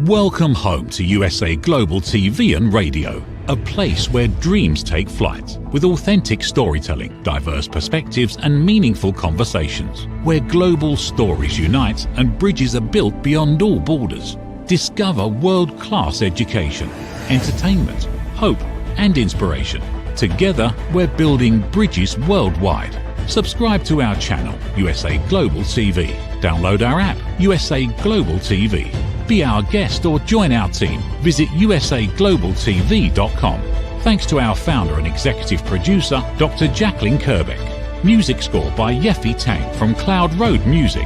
Welcome home to USA Global TV and Radio, a place where dreams take flight, with authentic storytelling, diverse perspectives and meaningful conversations, where global stories unite and bridges are built beyond all borders. Discover world-class education, entertainment, hope and inspiration. Together, we're building bridges worldwide. Subscribe to our channel, USA Global TV. Download our app, USA Global TV. Be our guest or join our team. Visit usaglobaltv.com. Thanks to our founder and executive producer, Dr. Jacqueline Kerbeck. Music score by Yeffy Tang from Cloud Road Music.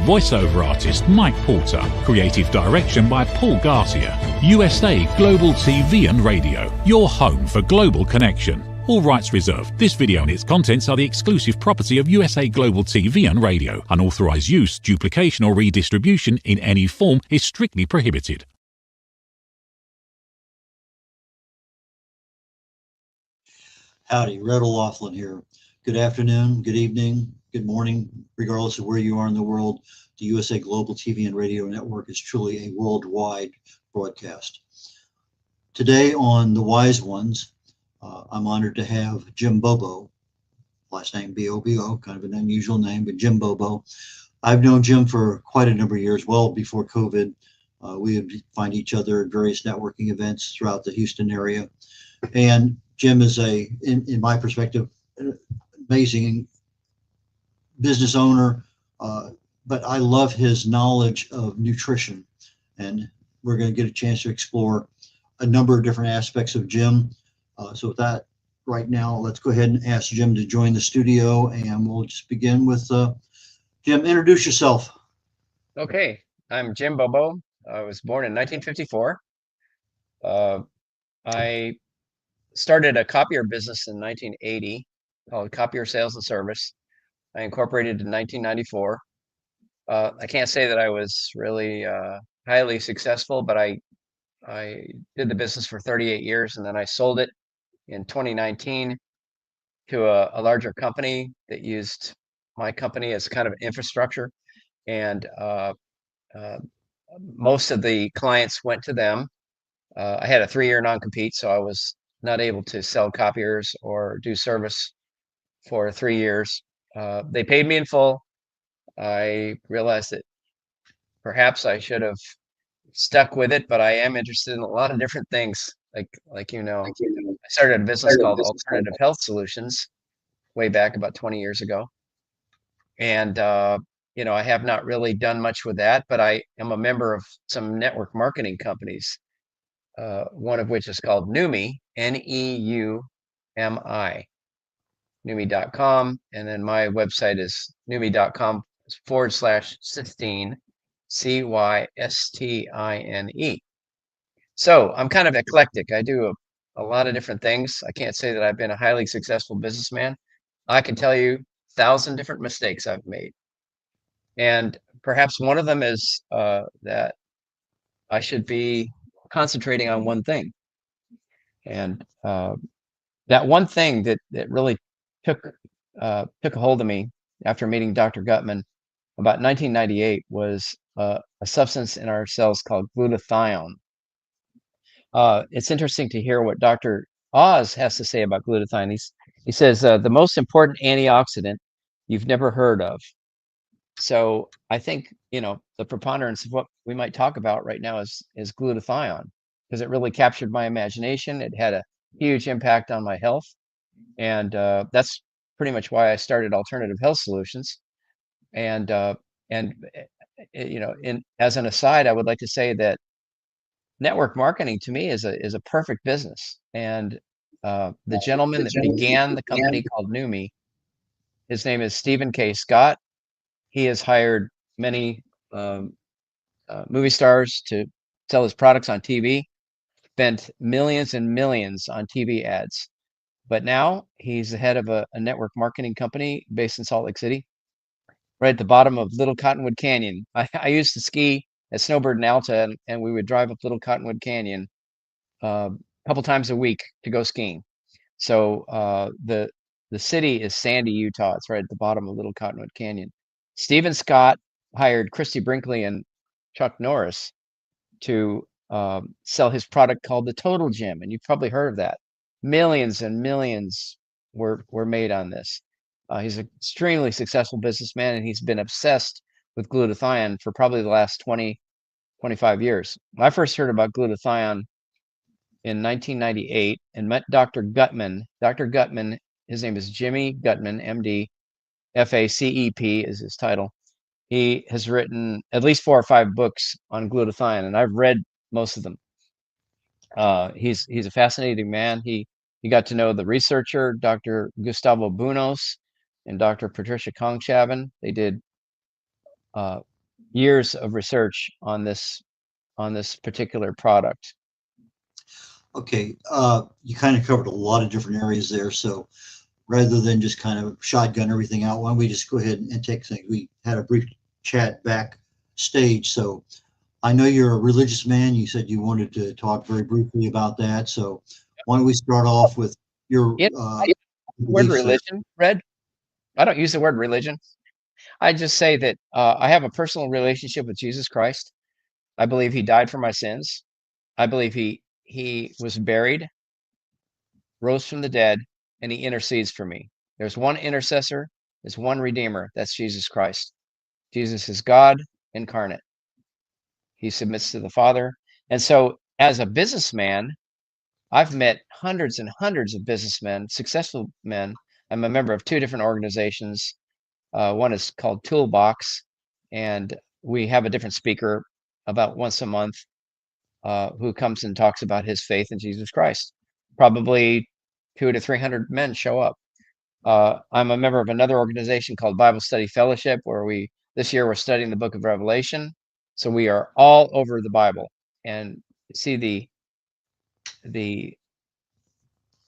Voiceover artist Mike Porter. Creative direction by Paul Garcia. USA Global TV and Radio. Your home for global connection. All rights reserved. This video and its contents are the exclusive property of USA Global TV and Radio. Unauthorized use, duplication or redistribution in any form is strictly prohibited. Howdy, Red O'Loughlin here. Good afternoon, good evening, good morning, regardless of where you are in the world. The USA Global TV and Radio Network is truly a worldwide broadcast. Today on The Wise Ones, I'm honored to have Jim Bobo, last name B-O-B-O, kind of an unusual name, but Jim Bobo. I've known Jim for quite a number of years, well before COVID. We would find each other at various networking events throughout the Houston area. And Jim is in my perspective, an amazing business owner, but I love his knowledge of nutrition. And we're going to get a chance to explore a number of different aspects of Jim. So with that, right now, let's go ahead and ask Jim to join the studio, and we'll just begin with Jim, introduce yourself. Okay, I'm Jim Bobo. I was born in 1954. I started a copier business in 1980 called Copier Sales and Service. I incorporated in 1994. I can't say that I was really highly successful, but I did the business for 38 years, and then I sold it in 2019 to a larger company that used my company as kind of infrastructure, and most of the clients went to them. I had a 3-year non-compete, so I was not able to sell copiers or do service for 3 years. They paid me in full. I realized that perhaps I should have stuck with it, but I am interested in a lot of different things. Like you know, I started a business called Alternative Health Solutions way back about 20 years ago. And, you know, I have not really done much with that, but I am a member of some network marketing companies, one of which is called Neumi, N-E-U-M-I, Neumi.com. And then my website is Neumi.com/Cystine, C-Y-S-T-I-N-E. So I'm kind of eclectic. I do a lot of different things. I can't say that I've been a highly successful businessman. I can tell you 1,000 different mistakes I've made. And perhaps one of them is that I should be concentrating on one thing. And that one thing that really took a hold of me after meeting Dr. Gutman about 1998 was a substance in our cells called glutathione. It's interesting to hear what Dr. Oz has to say about glutathione. He says, the most important antioxidant you've never heard of. So I think, you know, the preponderance of what we might talk about right now is glutathione, because it really captured my imagination. It had a huge impact on my health. And that's pretty much why I started Alternative Health Solutions. And you know, as an aside, I would like to say that network marketing to me is a perfect business. And the gentleman that began the company called Neumi, his name is Stephen K. Scott. He has hired many movie stars to sell his products on TV, spent millions and millions on TV ads. But now he's the head of a network marketing company based in Salt Lake City, right at the bottom of Little Cottonwood Canyon. I used to ski at Snowbird and Alta, and we would drive up Little Cottonwood Canyon a couple times a week to go skiing. So the city is Sandy, Utah. It's right at the bottom of Little Cottonwood Canyon. Stephen Scott hired Christy Brinkley and Chuck Norris to sell his product called the Total Gym, and you've probably heard of that. Millions and millions were made on this. He's an extremely successful businessman, and he's been obsessed with glutathione for probably the last 20, 25 years. I first heard about glutathione in 1998 and met Dr. Gutman. Dr. Gutman, his name is Jimmy Gutman, MD, FACEP is his title. He has written at least 4 or 5 books on glutathione, and I've read most of them. He's a fascinating man. He got to know the researcher, Dr. Gustavo Bunos and Dr. Patricia Kongshaven. They did years of research on this particular product. Okay, you kind of covered a lot of different areas there. So rather than just kind of shotgun everything out, why don't we just go ahead and take things? We had a brief chat backstage. So I know you're a religious man. You said you wanted to talk very briefly about that. So why don't we start off with your word religion, Red? I don't use the word religion. I just say that I have a personal relationship with Jesus Christ. I believe he died for my sins. I believe he was buried, rose from the dead, and he intercedes for me. There's one intercessor, there's one redeemer. That's Jesus Christ. Jesus is God incarnate. He submits to the Father. And so as a businessman, I've met hundreds and hundreds of businessmen, successful men. I'm a member of 2 different organizations. One is called Toolbox, and we have a different speaker about once a month who comes and talks about his faith in Jesus Christ. Probably 200 to 300 men show up. I'm a member of another organization called Bible Study Fellowship, where this year we're studying the book of Revelation. So we are all over the Bible and see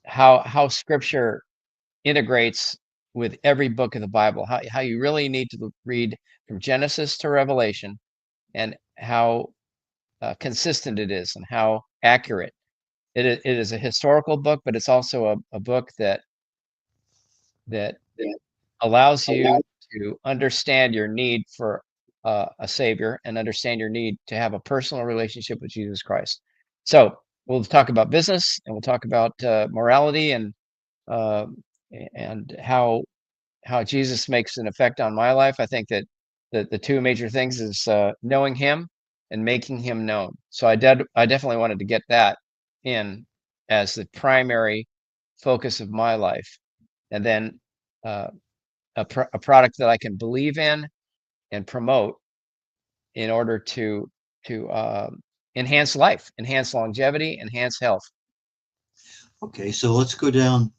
how Scripture integrates with every book of the Bible, how you really need to read from Genesis to Revelation, and how consistent it is and how accurate. It is a historical book, but it's also a book that allows you to understand your need for a Savior and understand your need to have a personal relationship with Jesus Christ. So we'll talk about business, and we'll talk about morality, and how Jesus makes an effect on my life. I think that the 2 major things is knowing him and making him known. So I definitely wanted to get that in as the primary focus of my life, and then a product that I can believe in and promote in order to enhance life, enhance longevity, enhance health. Okay, so let's go down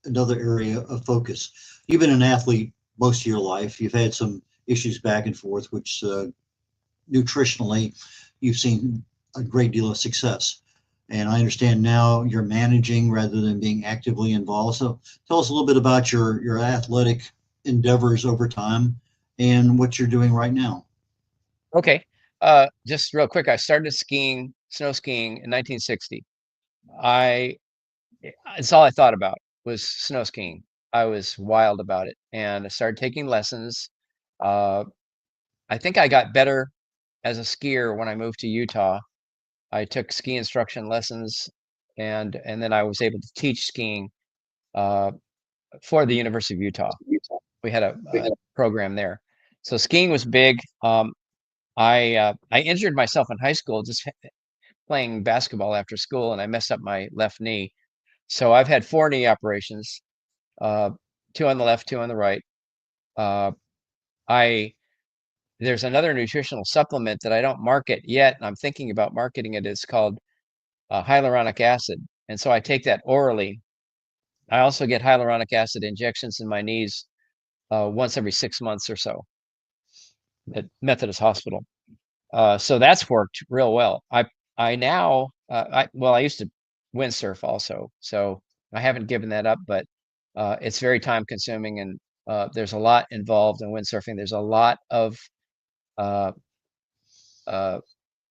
another area of focus. You've been an athlete most of your life. You've had some issues back and forth, which nutritionally, you've seen a great deal of success. And I understand now you're managing rather than being actively involved. So tell us a little bit about your athletic endeavors over time and what you're doing right now. Okay, just real quick, I started skiing, snow skiing in 1960. It's all I thought about was snow skiing. I was wild about it, and I started taking lessons. I think I got better as a skier when I moved to Utah. I took ski instruction lessons, and then I was able to teach skiing for the University of Utah. We had a program there, so skiing was big. I injured myself in high school just playing basketball after school, and I messed up my left knee. So I've had 4 knee operations, 2 on the left, 2 on the right. There's another nutritional supplement that I don't market yet, and I'm thinking about marketing it. It's called hyaluronic acid, and so I take that orally. I also get hyaluronic acid injections in my knees once every 6 months or so at Methodist Hospital. So that's worked real well. I now I used to windsurf also, so I haven't given that up, but it's very time consuming, and there's a lot involved in windsurfing. There's a lot of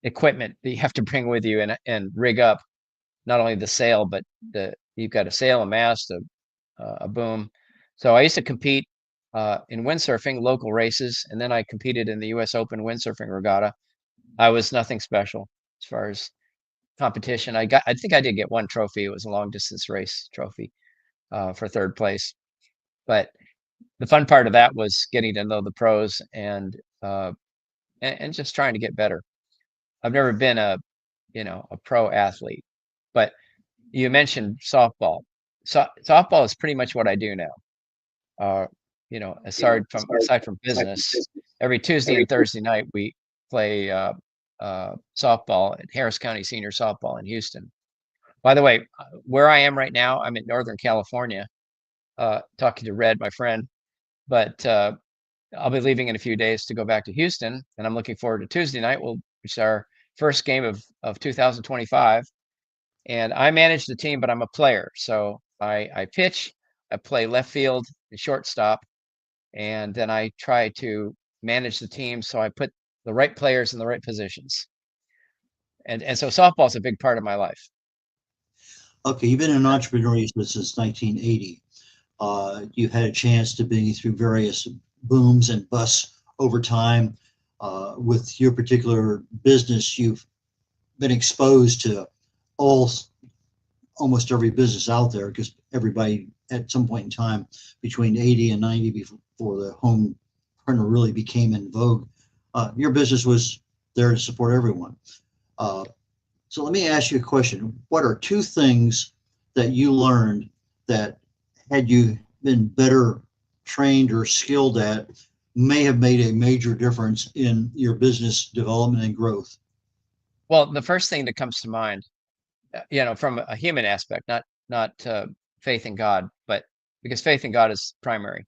equipment that you have to bring with you and rig up, not only the sail, but you've got a sail, a mast, a boom. So I used to compete in windsurfing, local races, and then I competed in the U.S. Open windsurfing regatta. I was nothing special. as far as competition. I think I did get one trophy. It was a long distance race trophy for third place. But the fun part of that was getting to know the pros and just trying to get better. I've never been a pro athlete, but you mentioned softball. So softball is pretty much what I do now. Aside from business, every Tuesday and Thursday night we play softball at Harris County Senior Softball in Houston. By the way, where I am right now, I'm in Northern California, talking to Red, my friend, but I'll be leaving in a few days to go back to Houston, and I'm looking forward to Tuesday night, which is our first game of 2025. And I manage the team, but I'm a player. So I pitch, I play left field and shortstop, and then I try to manage the team. So I put the right players in the right positions. And so softball is a big part of my life. Okay, you've been an entrepreneur since 1980. You've had a chance to be through various booms and busts over time. With your particular business, you've been exposed to almost every business out there, because everybody at some point in time between 80 and 90, before the home printer really became in vogue, your business was there to support everyone. So let me ask you a question. What are two things that you learned that, had you been better trained or skilled at, may have made a major difference in your business development and growth? Well, the first thing that comes to mind, from a human aspect, not faith in God, but because faith in God is primary.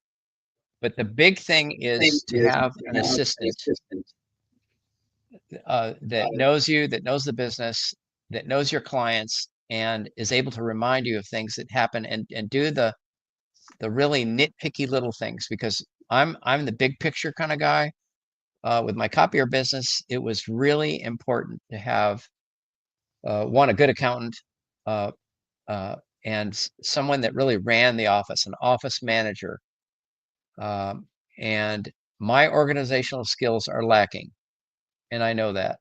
But the big thing is to have an assistant that knows you, that knows the business, that knows your clients, and is able to remind you of things that happen, and do the really nitpicky little things. Because I'm the big picture kind of guy. With my copier business, it was really important to have a good accountant, and someone that really ran the office, an office manager. And my organizational skills are lacking, and I know that.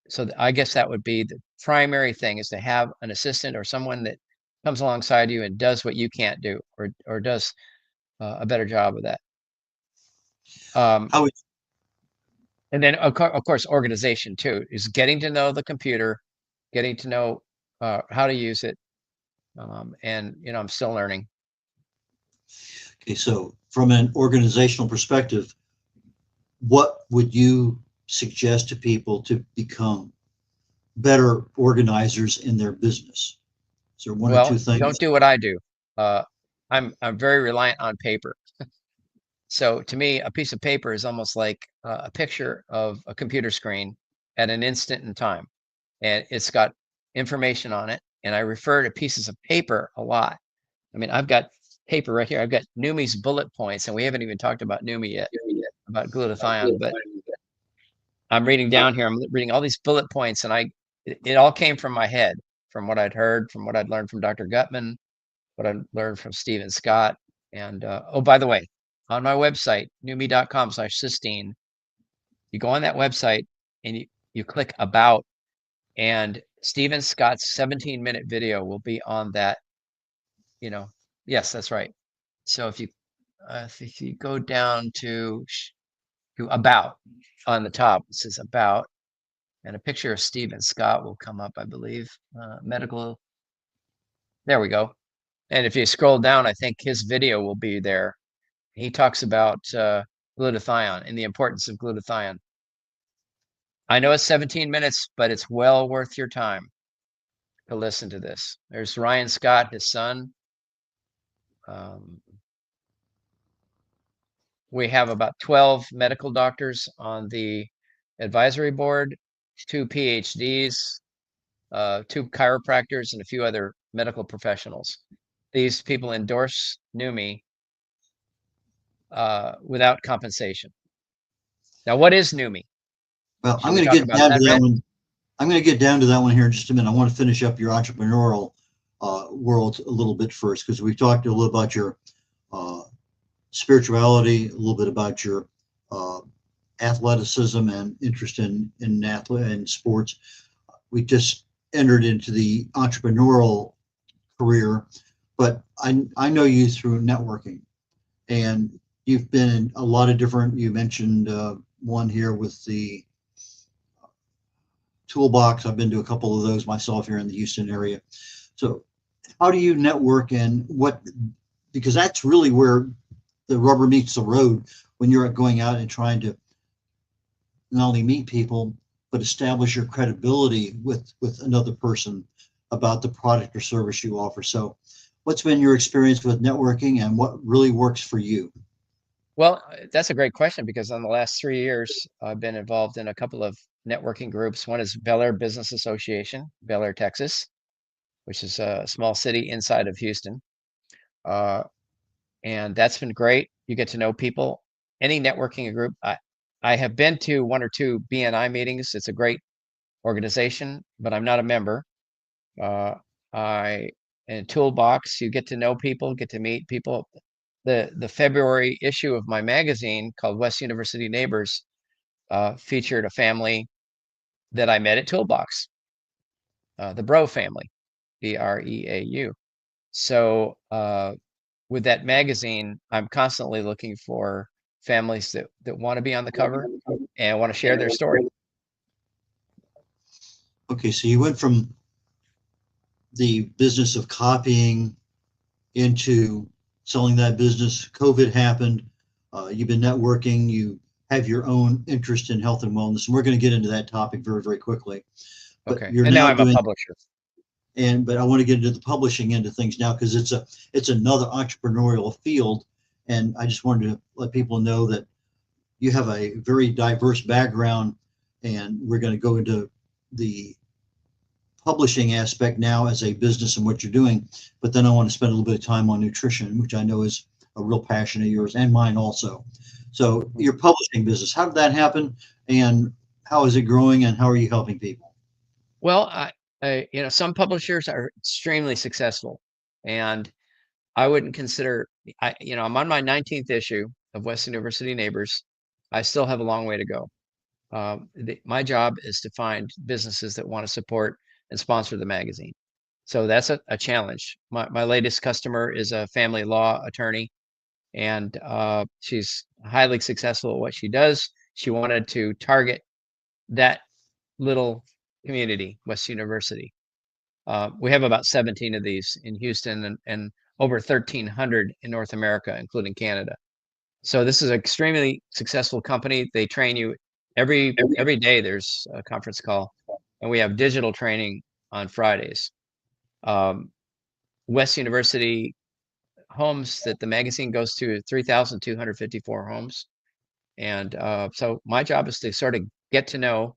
So I guess that would be the primary thing, is to have an assistant or someone that comes alongside you and does what you can't do, or does a better job of that. And then of course, organization too, is getting to know the computer, getting to know how to use it. And I'm still learning. Okay, so from an organizational perspective, what would you suggest to people to become better organizers in their business? Is there one or two things? Don't do what I do. I'm very reliant on paper. So to me, a piece of paper is almost like a picture of a computer screen at an instant in time, and it's got information on it. And I refer to pieces of paper a lot. I mean, I've got paper right here. I've got Numi's bullet points, and we haven't even talked about Numi yet, about glutathione. But I'm reading down here. I'm reading all these bullet points, and it all came from my head, from what I'd heard, from what I'd learned from Dr. Gutman, what I learned from Stephen Scott. And oh, by the way, on my website, numi.com/cysteine, you go on that website and you click about, and Stephen Scott's 17-minute video will be on that. Yes, that's right. So if you go down to about, on the top, it says about, and a picture of Stephen Scott will come up, I believe. Medical. There we go. And if you scroll down, I think his video will be there. He talks about glutathione and the importance of glutathione. I know it's 17 minutes, but it's well worth your time to listen to this. There's Ryan Scott, his son. We have about 12 medical doctors on the advisory board, 2 PhDs, 2 chiropractors, and a few other medical professionals. These people endorse Numi without compensation. Now, what is Numi? Well, I'm going to get down to that one. I'm going to get down to that one here in just a minute. I want to finish up your entrepreneurial world a little bit first, because we've talked a little about your spirituality, a little bit about your athleticism and interest in sports. We just entered into the entrepreneurial career, but I know you through networking, and you've been in a lot of different. You mentioned one here with the toolbox. I've been to a couple of those myself here in the Houston area. So how do you network, and what, because that's really where the rubber meets the road when you're going out and trying to not only meet people, but establish your credibility with another person about the product or service you offer. So what's been your experience with networking, and what really works for you? Well, that's a great question, because on the last 3 years, I've been involved in a couple of networking groups. One is Bel Air Business Association, Bel Air, Texas, which is a small city inside of Houston. And that's been great. You get to know people. Any networking group, I have been to 1 or 2 BNI meetings. It's a great organization, but I'm not a member. In Toolbox, you get to know people, get to meet people. The February issue of my magazine, called West University Neighbors, featured a family that I met at Toolbox, the Bro family, Breau. So with that magazine, I'm constantly looking for families that want to be on the cover and want to share their story. Okay, so you went from the business of copying into selling that business. COVID happened. You've been networking. You have your own interest in health and wellness, and we're going to get into that topic very, very quickly. But Okay, you're and now now I'm a doing, publisher. but I want to get into the publishing end of things now, because it's another entrepreneurial field, and I just wanted to let people know that you have a very diverse background, and we're going to go into the publishing aspect now as a business and what you're doing. But then I want to spend a little bit of time on nutrition, which I know is a real passion of yours and mine also. So your publishing business, how did that happen, and how is it growing, and how are you helping people? Well, some publishers are extremely successful, and I wouldn't consider, I'm on my 19th issue of West University Neighbors. I still have a long way to go. My job is to find businesses that want to support and sponsor the magazine. So that's a challenge. My latest customer is a family law attorney, and she's highly successful at what she does. She wanted to target that little community, West University. We have about 17 of these in Houston, and over 1,300 in North America, including Canada. So this is an extremely successful company. They train you every day. There's a conference call, and we have digital training on Fridays. West University homes that the magazine goes to, 3,254 homes. And so my job is to sort of get to know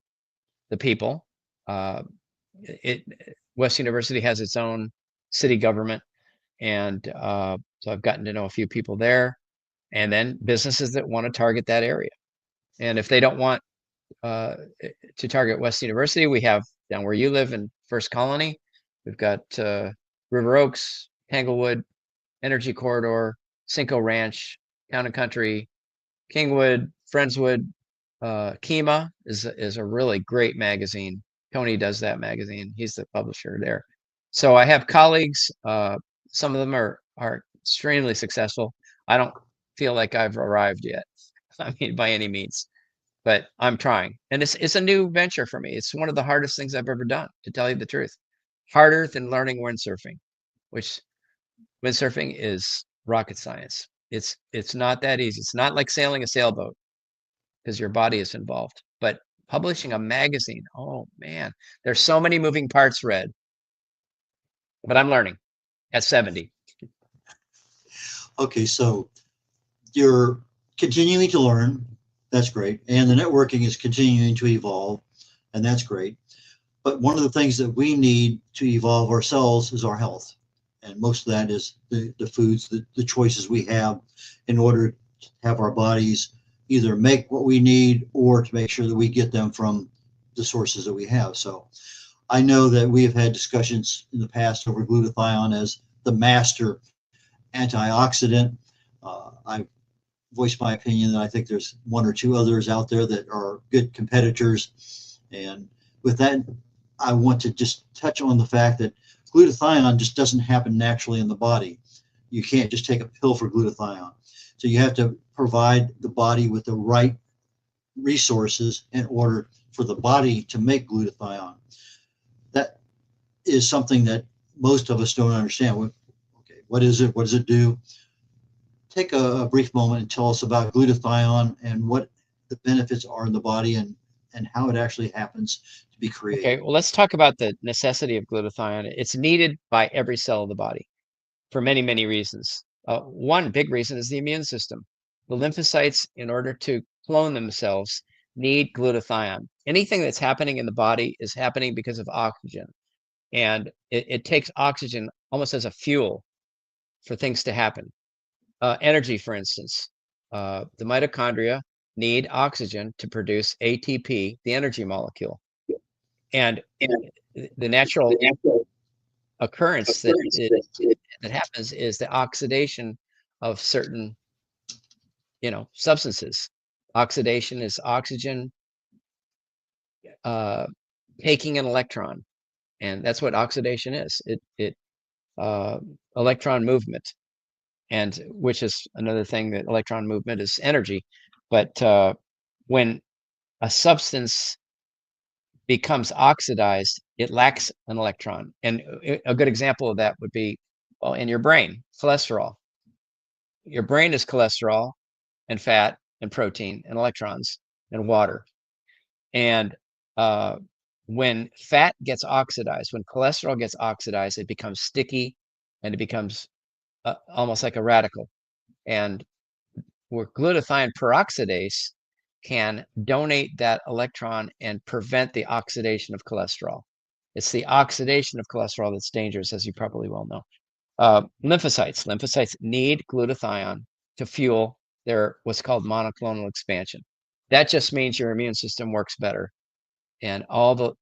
the people. West University has its own city government, and so I've gotten to know a few people there, and then businesses that want to target that area. And if they don't want to target West University, we have down where you live in First Colony, we've got River Oaks, Tanglewood, Energy Corridor, Cinco Ranch, Town and Country, Kingwood, Friendswood. Kima is a really great magazine. Tony does that magazine. He's the publisher there. So I have colleagues. Some of them are extremely successful. I don't feel like I've arrived yet. I mean, by any means, but I'm trying. And it's a new venture for me. It's one of the hardest things I've ever done, to tell you the truth. Harder than learning windsurfing, which windsurfing is rocket science. It's not that easy. It's not like sailing a sailboat, because your body is involved. But publishing a magazine, oh man, there's so many moving parts, Red. But I'm learning at 70. Okay, so you're continuing to learn. That's great. And the networking is continuing to evolve, and that's great. But one of the things that we need to evolve ourselves is our health. And most of that is the foods, the choices we have in order to have our bodies either make what we need, or to make sure that we get them from the sources that we have. So I know that we have had discussions in the past over glutathione as the master antioxidant. I've voice my opinion that I think there's one or two others out there that are good competitors. And with that, I want to just touch on the fact that glutathione just doesn't happen naturally in the body. You can't just take a pill for glutathione. So you have to provide the body with the right resources in order for the body to make glutathione. That is something that most of us don't understand. Okay, what is it? What does it do? Take a brief moment and tell us about glutathione and what the benefits are in the body and how it actually happens to be created. Okay, well, let's talk about the necessity of glutathione. It's needed by every cell of the body for many, many reasons. One big reason is the immune system. The lymphocytes, in order to clone themselves, need glutathione. Anything that's happening in the body is happening because of oxygen. And it takes oxygen almost as a fuel for things to happen. Energy, for instance, the mitochondria need oxygen to produce ATP, the energy molecule. And the natural occurrence that happens is the oxidation of certain, substances. Oxidation is oxygen taking an electron, and that's what oxidation is. Electron movement, and which is another thing, that electron movement is energy. But when a substance becomes oxidized, it lacks an electron. And a good example of that would be, well, in your brain, cholesterol. Your brain is cholesterol and fat and protein and electrons and water. And when fat gets oxidized, when cholesterol gets oxidized, it becomes sticky and it becomes almost like a radical. And where glutathione peroxidase can donate that electron and prevent the oxidation of cholesterol. It's the oxidation of cholesterol that's dangerous, as you probably well know. Lymphocytes need glutathione to fuel their what's called monoclonal expansion. That just means your immune system works better, and all the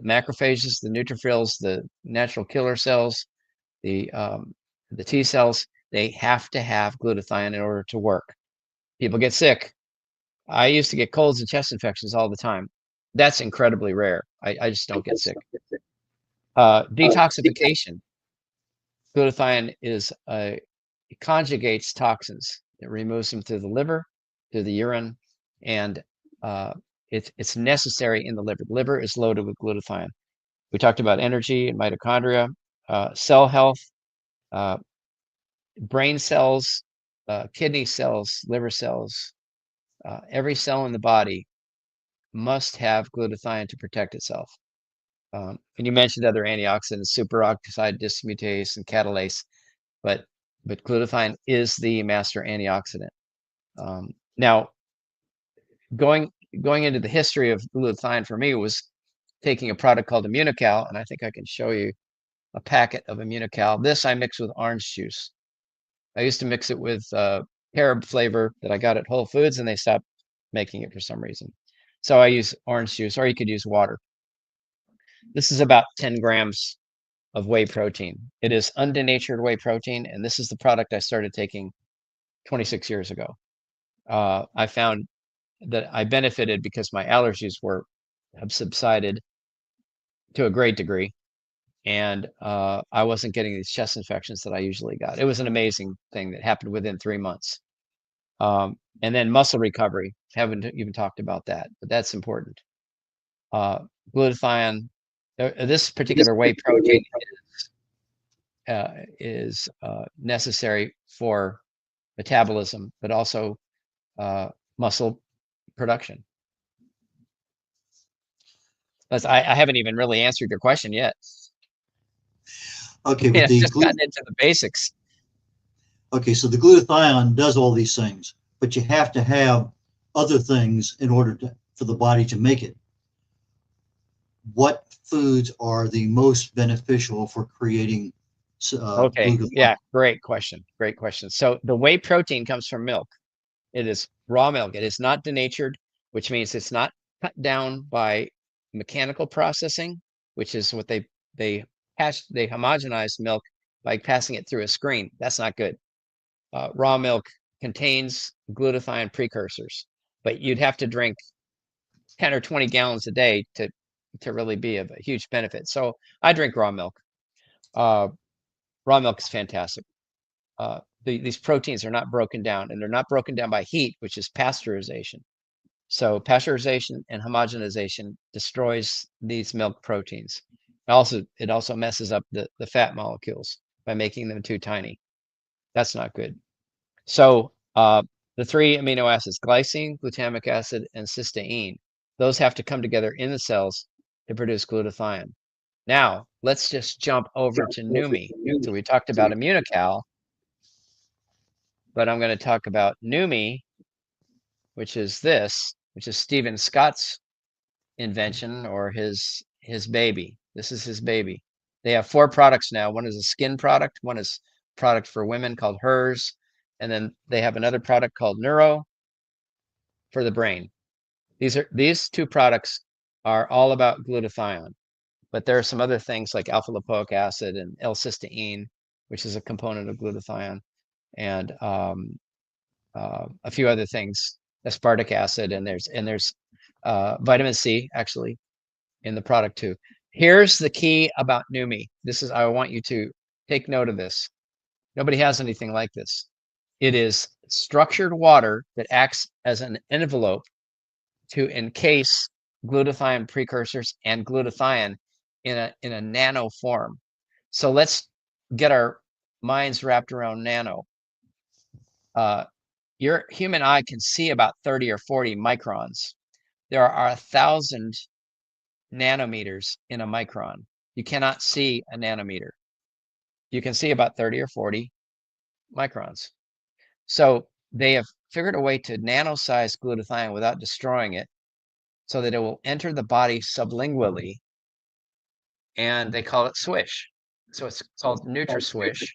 macrophages, the neutrophils, the natural killer cells, the T cells, they have to have glutathione in order to work. People get sick. I used to get colds and chest infections all the time. That's incredibly rare. I just don't get sick. Detoxification. Glutathione it conjugates toxins. It removes them through the liver, through the urine, and it's necessary in the liver. The liver is loaded with glutathione. We talked about energy and mitochondria, cell health, brain cells, kidney cells, liver cells. Every cell in the body must have glutathione to protect itself. And you mentioned other antioxidants, superoxide dismutase and catalase, but glutathione is the master antioxidant. Now, going into the history of glutathione for me was taking a product called Immunical, and I think I can show you a packet of Immunical. This I mix with orange juice. I used to mix it with carob flavor that I got at Whole Foods, and they stopped making it for some reason. So I use orange juice, or you could use water. This is about 10 grams of whey protein. It is undenatured whey protein, and this is the product I started taking 26 years ago. I found that I benefited because my allergies have subsided to a great degree, and I wasn't getting these chest infections that I usually got. It was an amazing thing that happened within 3 months. And then muscle recovery. Haven't even talked about that, but that's important. Glutathione. This particular whey protein is necessary for metabolism, but also muscle production. I haven't even really answered your question yet. Okay, but just gotten into the basics. Okay, so the glutathione does all these things, but you have to have other things in order for the body to make it. What foods are the most beneficial for creating glutathione? Yeah, great question. So the whey protein comes from milk. It is raw milk. It is not denatured, which means it's not cut down by mechanical processing, which is what they homogenize milk by passing it through a screen. That's not good. Raw milk contains glutathione precursors, but you'd have to drink 10 or 20 gallons a day to really be of a huge benefit. So I drink raw milk. Raw milk is fantastic. These proteins are not broken down, and they're not broken down by heat, which is pasteurization. So pasteurization and homogenization destroys these milk proteins. It also messes up the fat molecules by making them too tiny. That's not good. So the 3 amino acids, glycine, glutamic acid, and cysteine, those have to come together in the cells to produce glutathione. Now, let's just jump over to Numi. So we talked about Immunical, but I'm going to talk about Numi, which is Stephen Scott's invention, or his baby. This is his baby. They have 4 products now. One is a skin product, one is a product for women called Hers, and then they have another product called Neuro for the brain. These 2 products are all about glutathione, but there are some other things like alpha lipoic acid and L-cysteine, which is a component of glutathione, and a few other things, aspartic acid, and there's vitamin C actually in the product too. Here's the key about Numi. I want you to take note of this. Nobody has anything like this. It is structured water that acts as an envelope to encase glutathione precursors and glutathione in a nano form. So let's get our minds wrapped around nano. Your human eye can see about 30 or 40 microns. There are 1,000 nanometers in a micron. You cannot see a nanometer. You can see about 30 or 40 microns. So they have figured a way to nanosize glutathione without destroying it, so that it will enter the body sublingually, and they call it swish. So it's called NutraSwish,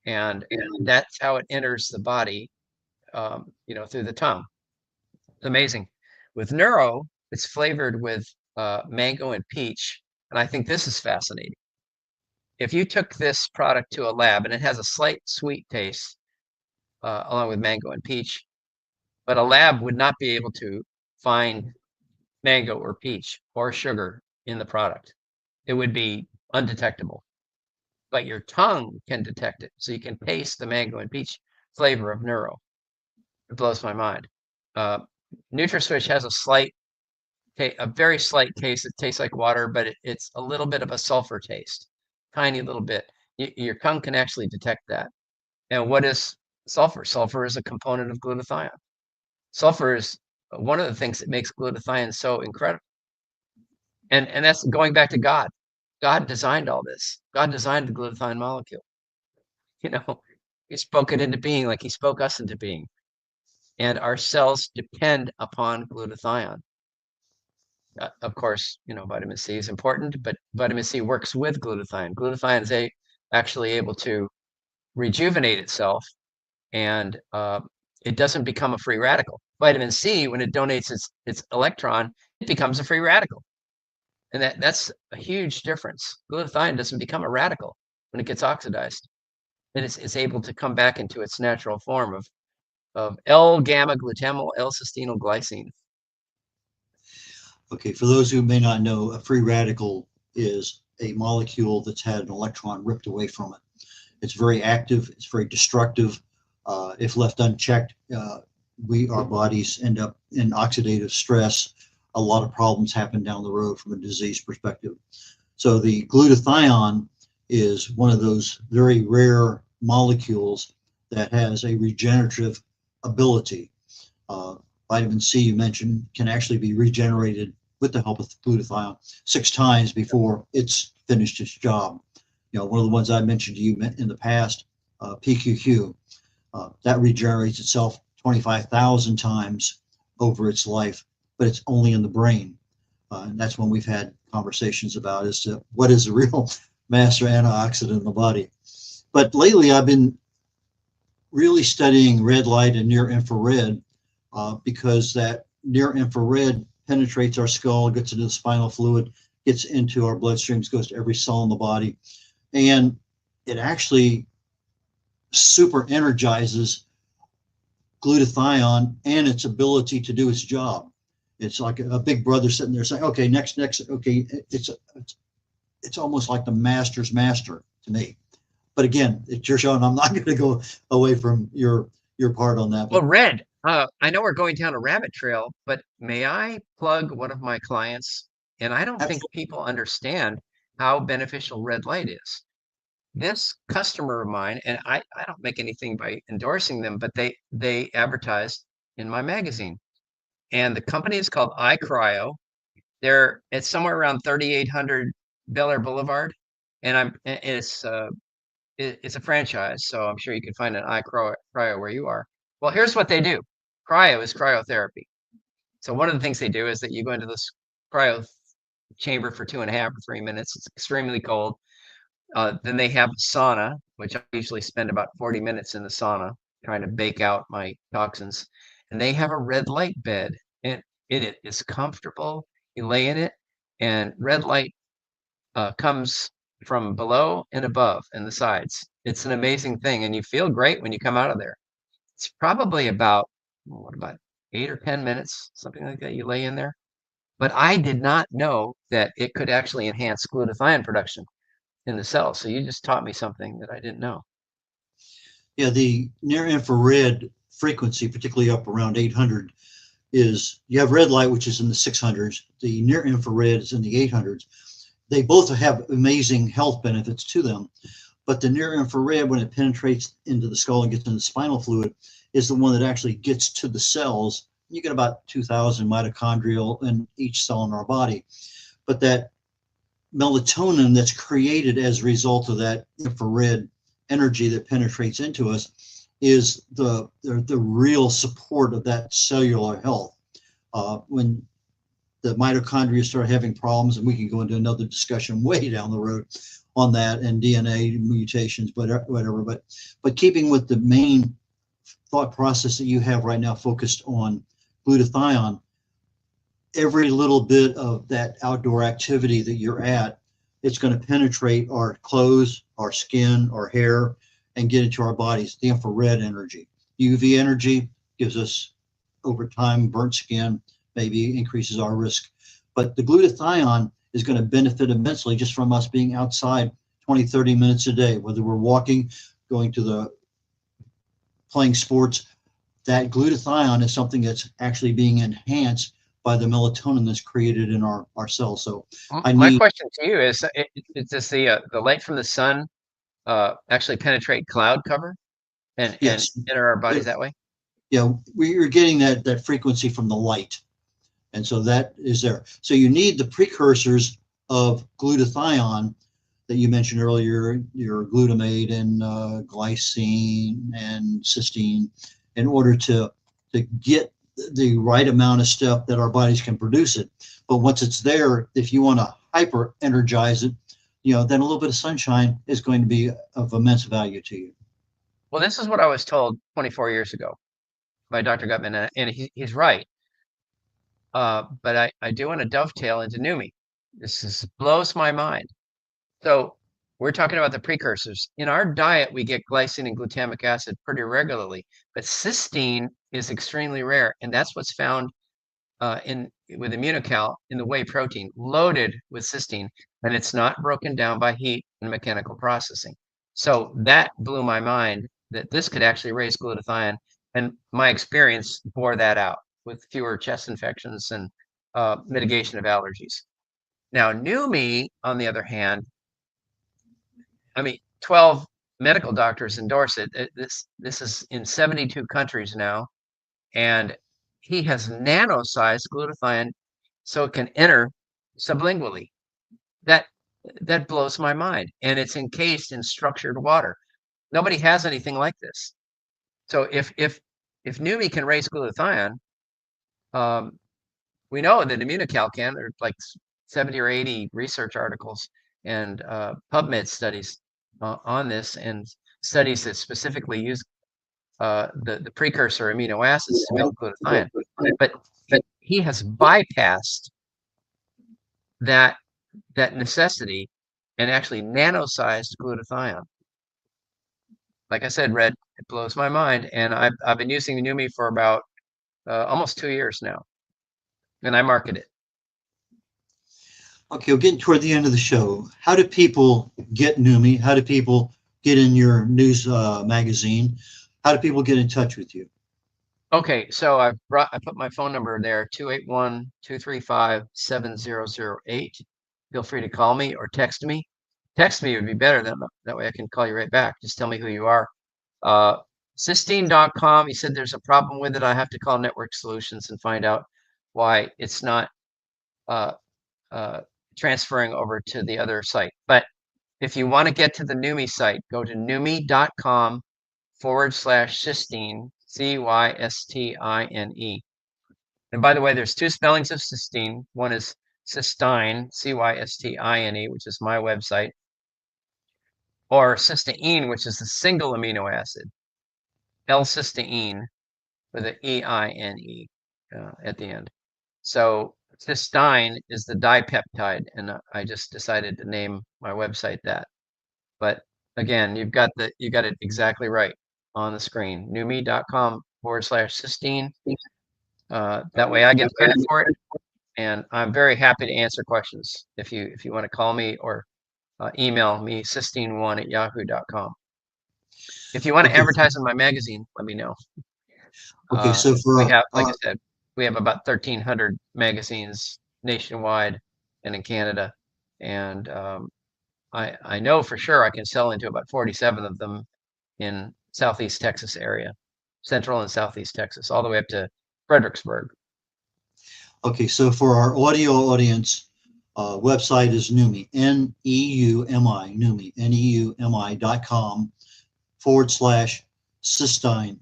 and that's how it enters the body, through the tongue. It's amazing. With Neuro, it's flavored with mango and peach, and I think this is fascinating. If you took this product to a lab, and it has a slight sweet taste along with mango and peach, but a lab would not be able to find mango or peach or sugar in the product. It would be undetectable, but your tongue can detect it. So you can taste the mango and peach flavor of Neuro. It blows my mind. NutraSwitch has a very slight taste. It tastes like water, but it's a little bit of a sulfur taste, tiny little bit. Your tongue can actually detect that. And what is sulfur? Sulfur is a component of glutathione. Sulfur is one of the things that makes glutathione so incredible. And that's going back to God. God designed all this. God designed the glutathione molecule. He spoke it into being like he spoke us into being. And our cells depend upon glutathione. Of course, vitamin C is important, but vitamin C works with glutathione. Glutathione is actually able to rejuvenate itself, and it doesn't become a free radical. Vitamin C, when it donates its electron, it becomes a free radical. And that's a huge difference. Glutathione doesn't become a radical when it gets oxidized. And it's able to come back into its natural form of L-gamma glutamal L-cysteinoglycine. Okay, for those who may not know, a free radical is a molecule that's had an electron ripped away from it. It's very active, it's very destructive. If left unchecked, our bodies end up in oxidative stress. A lot of problems happen down the road from a disease perspective. So the glutathione is one of those very rare molecules that has a regenerative ability. Vitamin C, you mentioned, can actually be regenerated with the help of glutathione 6 times before it's finished its job. One of the ones I mentioned to you in the past, PQQ, that regenerates itself 25,000 times over its life, but it's only in the brain. And that's when we've had conversations about as to what is the real master antioxidant in the body. But lately I've been really studying red light and near infrared because that near infrared penetrates our skull, gets into the spinal fluid, gets into our bloodstreams, goes to every cell in the body. And it actually super energizes glutathione and its ability to do its job. It's like a big brother sitting there saying, okay, next, okay. It's almost like the master's master to me. But again, it's your show, and I'm not going to go away from your part on that. Well, Red, I know we're going down a rabbit trail, but may I plug one of my clients? And I don't think people understand how beneficial red light is. This customer of mine, and I don't make anything by endorsing them, but they advertised in my magazine. And the company is called iCryo. It's somewhere around 3800 Bel Air Boulevard. And it's a franchise, so I'm sure you can find an iCryo where you are. Well, here's what they do. Cryo is cryotherapy. So one of the things they do is that you go into this cryo chamber for 2.5 or 3 minutes. It's extremely cold. Then they have sauna, which I usually spend about 40 minutes in the sauna trying to bake out my toxins. And they have a red light bed, and it is comfortable. You lay in it, and red light comes from below and above and the sides. It's an amazing thing, and you feel great when you come out of there. It's probably about 8 or 10 minutes, something like that. You lay in there. But I did not know that it could actually enhance glutathione production in the cells. So you just taught me something that I didn't know. Yeah, the near infrared frequency, particularly up around 800, is you have red light, which is in the 600s. The near infrared is in the 800s. They both have amazing health benefits to them. But the near infrared, when it penetrates into the skull and gets into the spinal fluid, is the one that actually gets to the cells. You get about 2,000 mitochondrial in each cell in our body. But that melatonin that's created as a result of that infrared energy that penetrates into us is the real support of that cellular health. When the mitochondria start having problems, and we can go into another discussion way down the road on that and DNA mutations, but whatever. But keeping with the main thought process that you have right now focused on glutathione, every little bit of that outdoor activity that you're at, it's going to penetrate our clothes, our skin, our hair, and get into our bodies. The infrared energy. UV energy gives us, over time, burnt skin, maybe increases our risk. But the glutathione is going to benefit immensely just from us being outside 20, 30 minutes a day, whether we're walking, going to the playing sports. That glutathione is something that's actually being enhanced by the melatonin that's created in our cells. So my question to you is does the light from the sun actually penetrate cloud cover and enter our bodies that way? Yeah, we're getting that frequency from the light. And so that is there. So you need the precursors of glutathione that you mentioned earlier, your glutamate and glycine and cysteine, in order to get the right amount of stuff that our bodies can produce it. But once it's there, if you want to hyper energize it, then a little bit of sunshine is going to be of immense value to you. Well, this is what I was told 24 years ago by Dr. Gutman, and he's right. But I do want to dovetail into Numi. This blows my mind. So we're talking about the precursors. In our diet, we get glycine and glutamic acid pretty regularly, but cysteine is extremely rare, and that's what's found with Immunocal in the whey protein, loaded with cysteine, and it's not broken down by heat and mechanical processing. So that blew my mind that this could actually raise glutathione, and my experience bore that out with fewer chest infections and mitigation of allergies. Now, Numi, on the other hand, 12 medical doctors endorse it. This is in 72 countries now, and he has nanosized glutathione so it can enter sublingually. That blows my mind, and it's encased in structured water. Nobody has anything like this. So if Numi can raise glutathione, we know that Immunocal can. There's like 70 or 80 research articles and PubMed studies on this, and studies that specifically use the precursor amino acids to make glutathione. But he has bypassed that necessity and actually nanosized glutathione. like I said, Red, it blows my mind. And I've been using Numi for about almost 2 years now, and I market it. Okay, we're getting toward the end of the show. How do people get Numi? How do people get in your news magazine? How do people get in touch with you? Okay, so I put my phone number there, 281-235-7008. Feel free to call me or text me. Text me would be better, that way I can call you right back. Just tell me who you are. Cysteine.com, you said there's a problem with it. I have to call Network Solutions and find out why it's not transferring over to the other site. But if you want to get to the Numi site, go to numi.com/cysteine, Cystine. And by the way, there's two spellings of cysteine. One is cysteine, Cystine, which is my website, or cysteine, which is a single amino acid, L-cysteine, with an E-I-N-E at the end. So cysteine is the dipeptide, and I just decided to name my website that. But again, you got it exactly right on the screen. numi.com/cysteine. That way I get credit for it, and I'm very happy to answer questions if you want to call me or email me cysteine1@yahoo.com. If you want to advertise in my magazine, let me know. Okay, so we have, like I said, we have about 1,300 magazines nationwide and in Canada, and I know for sure I can sell into about 47 of them in Southeast Texas area, Central and Southeast Texas, all the way up to Fredericksburg. Okay, so for our audio audience, website is Numi, N-E-U-M-I, Numi, NEUMI.com/cysteine, CYSTINE.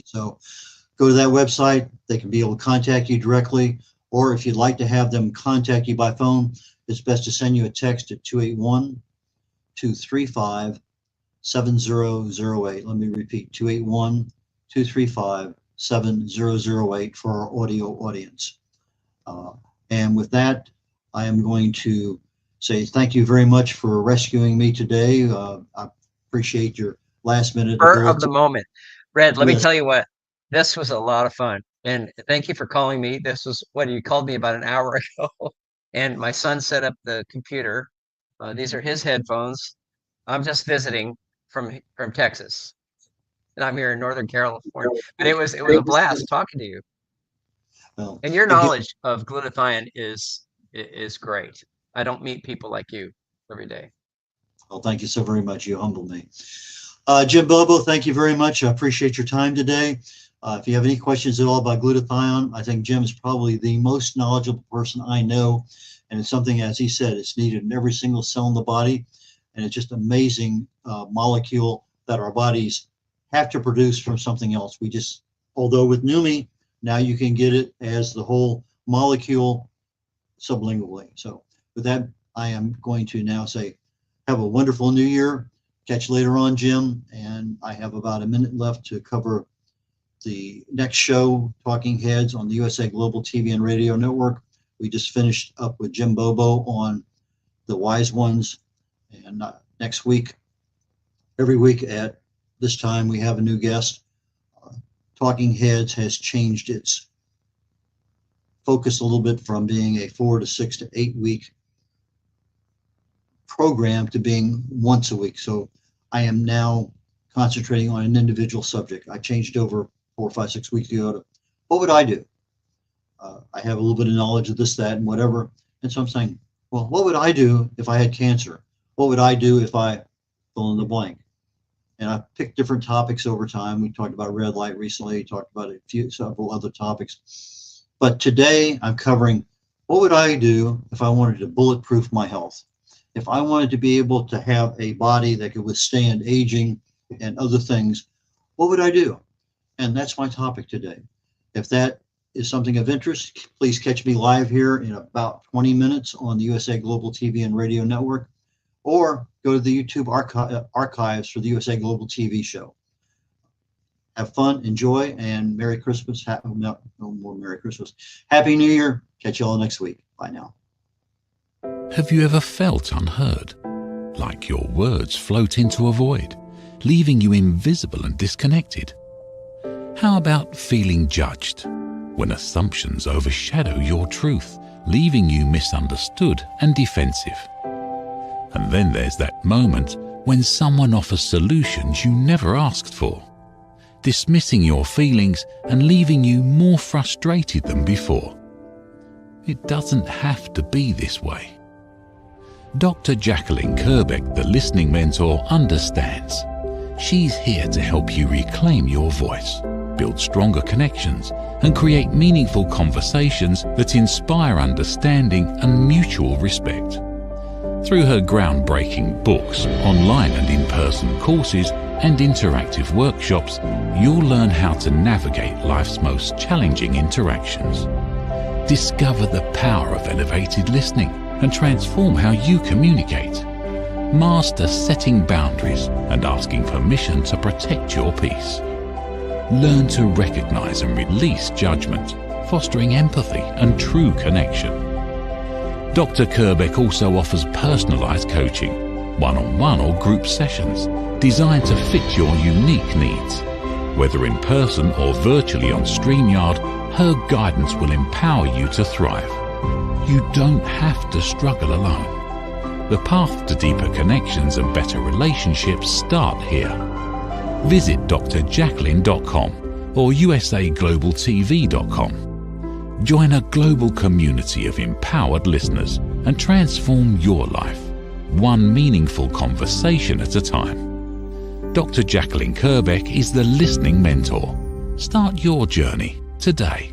So go to that website. They can be able to contact you directly, or if you'd like to have them contact you by phone, it's best to send you a text at 281-235-7008. Let me repeat, 281-235-7008 for our audio audience. And with that, I am going to say thank you very much for rescuing me today. I appreciate your last minute Spur of the moment. Red, let me tell you what, this was a lot of fun. And thank you for calling me. This was what you called me about an hour ago. And my son set up the computer. These are his headphones. I'm just visiting from Texas, and I'm here in Northern California. But it was a blast talking to you. Well, and your knowledge of glutathione is great. I don't meet people like you every day. Well, thank you so very much. You humbled me. Jim Bobo, thank you very much. I appreciate your time today. If you have any questions at all about glutathione, I think Jim is probably the most knowledgeable person I know. And it's something, as he said, it's needed in every single cell in the body. And it's just amazing molecule that our bodies have to produce from something else. We just, although with Numi, now you can get it as the whole molecule sublingually. So with that, I am going to now say, have a wonderful new year. Catch you later on, Jim. And I have about a minute left to cover the next show, Talking Heads, on the USA Global TV and Radio Network. We just finished up with Jim Bobo on The Wise Ones. And next week, every week at this time, we have a new guest. Talking Heads has changed its focus a little bit from being a 4 to 6 to 8 week program to being once a week. So I am now concentrating on an individual subject. I changed over 4, 5, 6 weeks ago to what would I do? I have a little bit of knowledge of this, that, and whatever. And so I'm saying, well, what would I do if I had cancer? What would I do if I fill in the blank? And I picked different topics over time. We talked about red light recently, talked about several other topics. But today I'm covering what would I do if I wanted to bulletproof my health? If I wanted to be able to have a body that could withstand aging and other things, what would I do? And that's my topic today. If that is something of interest, please catch me live here in about 20 minutes on the USA Global TV and Radio Network, or go to the YouTube archives for the USA Global TV show. Have fun, enjoy, and Merry Christmas. No more Merry Christmas. Happy New Year. Catch you all next week. Bye now. Have you ever felt unheard? like your words float into a void, leaving you invisible and disconnected? How about feeling judged, when assumptions overshadow your truth, leaving you misunderstood and defensive? And then there's that moment when someone offers solutions you never asked for, dismissing your feelings and leaving you more frustrated than before. It doesn't have to be this way. Dr. Jacqueline Kerbeck, the listening mentor, understands. She's here to help you reclaim your voice, build stronger connections, and create meaningful conversations that inspire understanding and mutual respect. Through her groundbreaking books, online and in-person courses, and interactive workshops, you'll learn how to navigate life's most challenging interactions. Discover the power of elevated listening and transform how you communicate. Master setting boundaries and asking permission to protect your peace. Learn to recognize and release judgment, fostering empathy and true connection. Dr. Kerbeck also offers personalized coaching, one-on-one or group sessions designed to fit your unique needs. Whether in person or virtually on StreamYard, her guidance will empower you to thrive. You don't have to struggle alone. The path to deeper connections and better relationships start here. Visit drjacqueline.com or USAGlobalTV.com. Join a global community of empowered listeners and transform your life, one meaningful conversation at a time. Dr. Jacqueline Kerbeck is the listening mentor. Start your journey today.